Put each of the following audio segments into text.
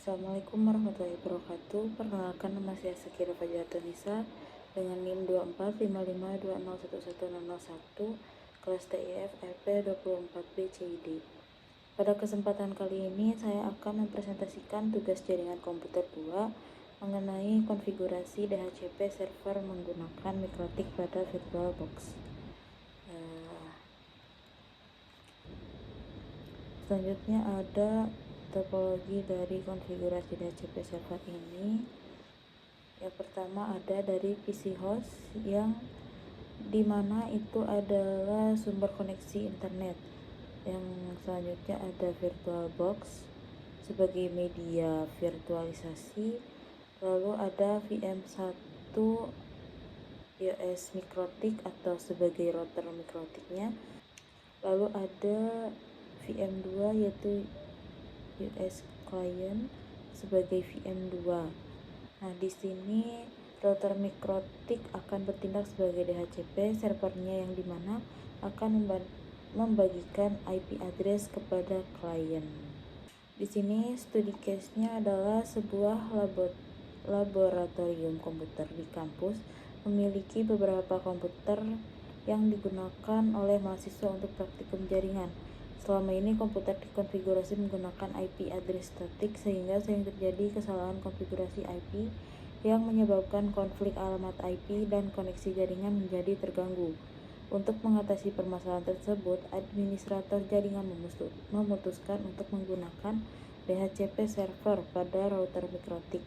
Assalamualaikum warahmatullahi wabarakatuh. Perkenalkan, nama saya Sakira Fajartanisa dengan NIM 245520110001 kelas TIF RP 24B CID. Pada kesempatan kali ini saya akan mempresentasikan tugas jaringan komputer 2 mengenai konfigurasi DHCP server menggunakan MikroTik pada VirtualBox. Selanjutnya ada topologi dari konfigurasi DHCP server ini. Yang pertama ada dari PC host, yang dimana itu adalah sumber koneksi internet. Yang selanjutnya ada VirtualBox sebagai media virtualisasi. Lalu ada VM1 US MikroTik atau sebagai router MikroTiknya. Lalu ada VM2 yaitu US Client sebagai VM2. Nah, di sini router MikroTik akan bertindak sebagai DHCP servernya, yang dimana akan membagikan IP address kepada klien. Di sini studi case-nya adalah sebuah laboratorium komputer di kampus memiliki beberapa komputer yang digunakan oleh mahasiswa untuk praktikum jaringan. Selama ini komputer dikonfigurasi menggunakan IP address statik, sehingga sering terjadi kesalahan konfigurasi IP yang menyebabkan konflik alamat IP dan koneksi jaringan menjadi terganggu. Untuk mengatasi permasalahan tersebut, administrator jaringan memutuskan untuk menggunakan DHCP server pada router MikroTik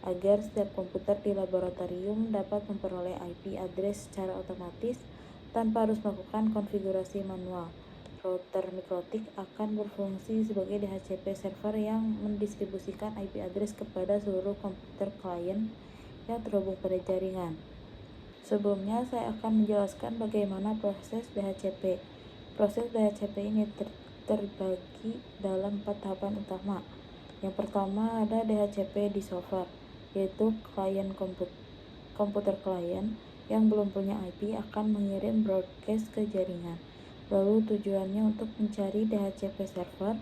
agar setiap komputer di laboratorium dapat memperoleh IP address secara otomatis tanpa harus melakukan konfigurasi manual. Router MikroTik akan berfungsi sebagai DHCP server yang mendistribusikan IP address kepada seluruh komputer klien yang terhubung pada jaringan. Sebelumnya saya akan menjelaskan bagaimana proses DHCP. Proses DHCP ini terbagi dalam 4 tahapan utama. Yang pertama ada DHCP di server, yaitu komputer klien yang belum punya IP akan mengirim broadcast ke jaringan. Lalu tujuannya untuk mencari DHCP server.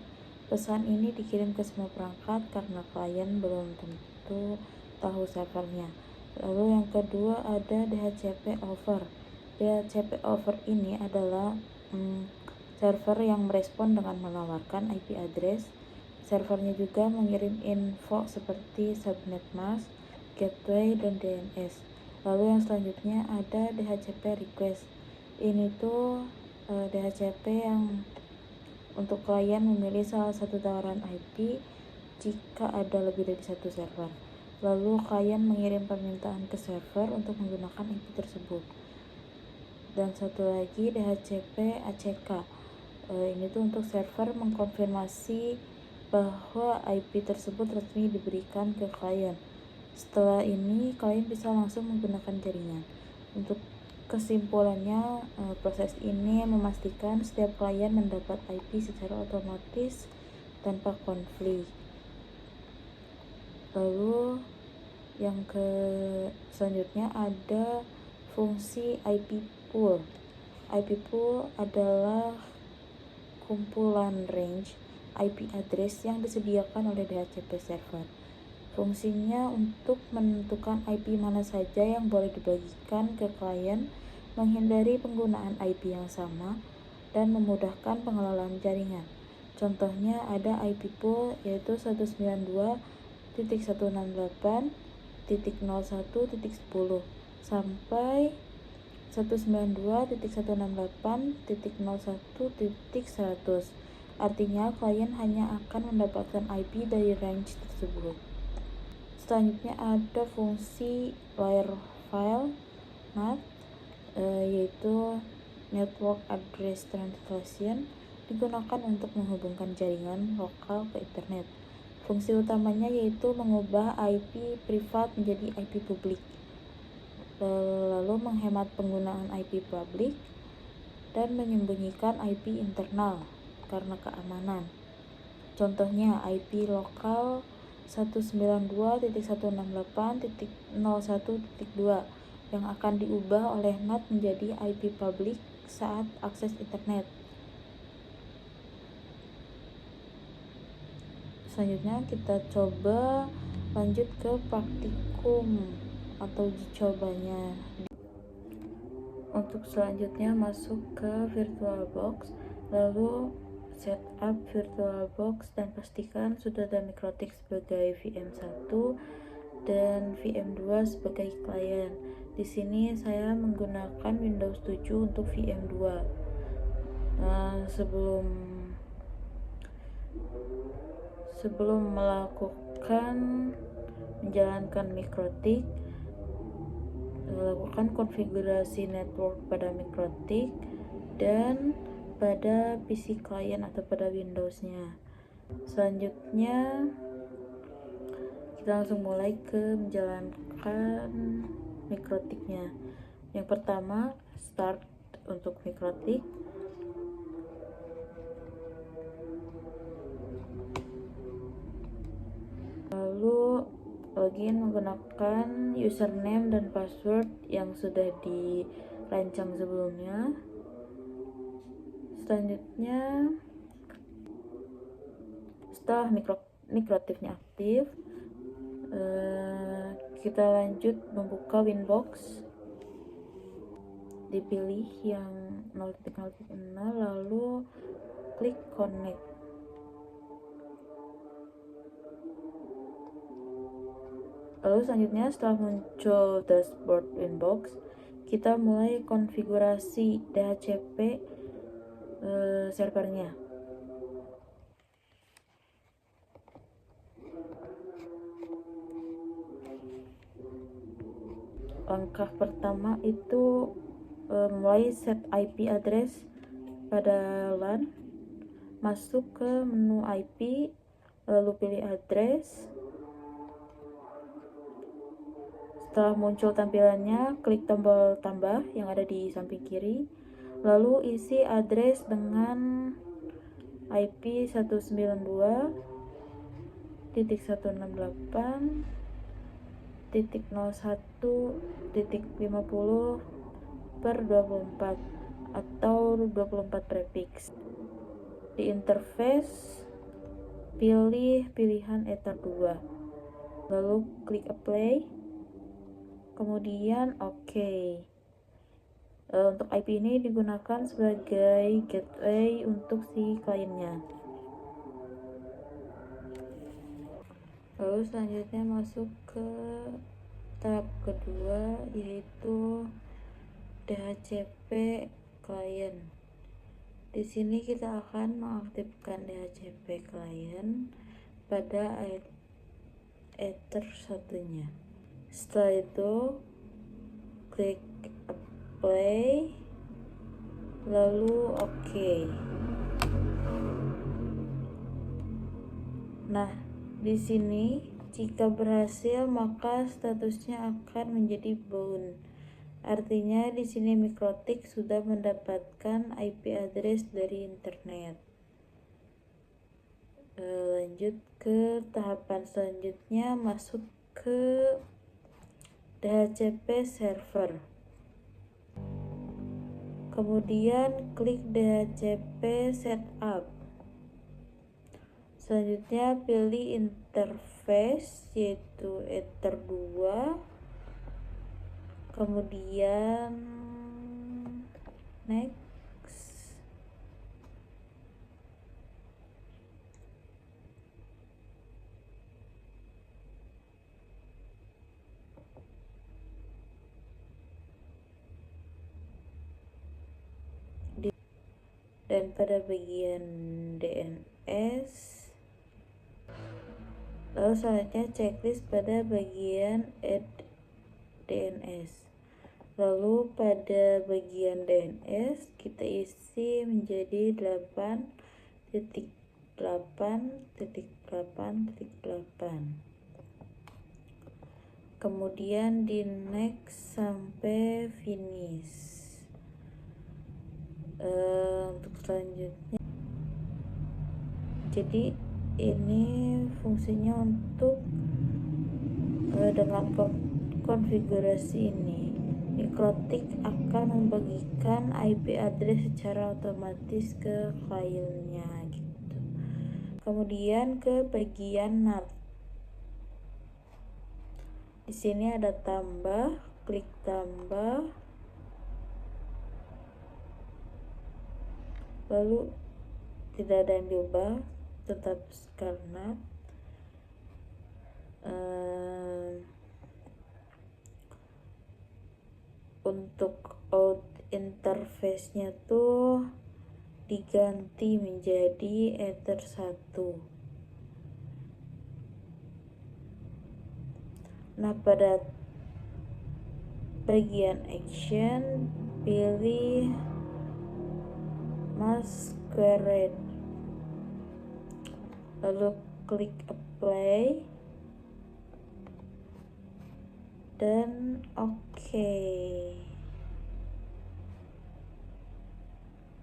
Pesan ini dikirim ke semua perangkat karena klien belum tentu tahu servernya. Lalu yang kedua ada DHCP over. DHCP over ini adalah server yang merespon dengan menawarkan IP address. Servernya juga mengirim info seperti subnet mask, gateway, dan DNS. Lalu yang selanjutnya ada DHCP request. Ini tuh DHCP yang untuk klien memilih salah satu tawaran IP jika ada lebih dari satu server. Lalu klien mengirim permintaan ke server untuk menggunakan IP tersebut. Dan satu lagi DHCP ACK. Ini tuh untuk server mengkonfirmasi bahwa IP tersebut resmi diberikan ke klien. Setelah ini klien bisa langsung menggunakan jaringan. Untuk kesimpulannya, proses ini memastikan setiap klien mendapat IP secara otomatis tanpa konflik. Lalu yang selanjutnya ada fungsi IP pool. IP pool adalah kumpulan range IP address yang disediakan oleh DHCP server. Fungsinya untuk menentukan IP mana saja yang boleh dibagikan ke klien, menghindari penggunaan IP yang sama, dan memudahkan pengelolaan jaringan. Contohnya ada IP pool yaitu 192.168.01.10 sampai 192.168.01.100. Artinya klien hanya akan mendapatkan IP dari range tersebut. Selanjutnya ada fungsi wire file NAT, yaitu Network Address Translation, digunakan untuk menghubungkan jaringan lokal ke internet. Fungsi utamanya yaitu mengubah IP privat menjadi IP publik, lalu menghemat penggunaan IP publik, dan menyembunyikan IP internal karena keamanan. Contohnya IP lokal 192.168.01.2 yang akan diubah oleh NAT menjadi IP publik saat akses internet. Selanjutnya kita coba lanjut ke praktikum atau uji cobanya. Untuk selanjutnya masuk ke VirtualBox, lalu setup VirtualBox dan pastikan sudah ada Mikrotik sebagai VM1 dan VM2 sebagai klien. Di sini saya menggunakan Windows 7 untuk VM2. Sebelum melakukan menjalankan Mikrotik, lakukan konfigurasi network pada Mikrotik dan pada PC klien atau pada Windowsnya. Selanjutnya kita langsung mulai ke menjalankan Mikrotiknya. Yang pertama, start untuk Mikrotik. Lalu login menggunakan username dan password yang sudah dirancang sebelumnya. Selanjutnya, setelah Mikrotiknya aktif, kita lanjut membuka Winbox, dipilih yang 0.0.0, lalu klik connect. Lalu selanjutnya, setelah muncul dashboard Winbox, kita mulai konfigurasi DHCP servernya. Langkah pertama itu mulai set IP address pada LAN, masuk ke menu IP, lalu pilih address. Setelah muncul tampilannya, klik tombol tambah yang ada di samping kiri, lalu isi address dengan IP 192.168.01.50/24 atau 24 prefix. Di interface, pilih pilihan Ether 2, lalu klik apply, kemudian OK. Untuk IP ini digunakan sebagai gateway untuk si kliennya. Lalu selanjutnya masuk ke tahap kedua, yaitu DHCP klien. Di sini kita akan mengaktifkan DHCP klien pada Ether satunya. Setelah itu klik apply, lalu OK. Nah, di sini jika berhasil maka statusnya akan menjadi bound. Artinya di sini Mikrotik sudah mendapatkan IP address dari internet. Lanjut ke tahapan selanjutnya, masuk ke DHCP server. Kemudian klik DHCP setup. Selanjutnya pilih interface yaitu Ether 2. Kemudian next. Dan pada bagian DNS, lalu selanjutnya checklist pada bagian add DNS. Lalu pada bagian DNS kita isi menjadi 8.8.8.8. Kemudian di next sampai finish. Untuk selanjutnya, jadi ini fungsinya untuk dengan konfigurasi ini Mikrotik akan membagikan IP address secara otomatis ke kliennya gitu. Kemudian ke bagian NAT. Di sini ada tambah, klik tambah. Lalu tidak ada yang diubah, tetap karena untuk out interface-nya tuh diganti menjadi Ether 1. Nah, pada bagian action pilih Masquerade, lalu klik apply dan oke.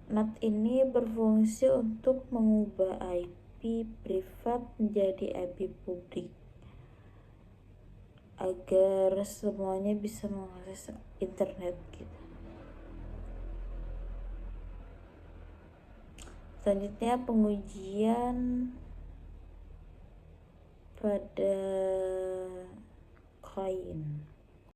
NAT ini berfungsi untuk mengubah IP privat menjadi IP publik agar semuanya bisa mengakses internet gitu. Selanjutnya pengujian pada klien.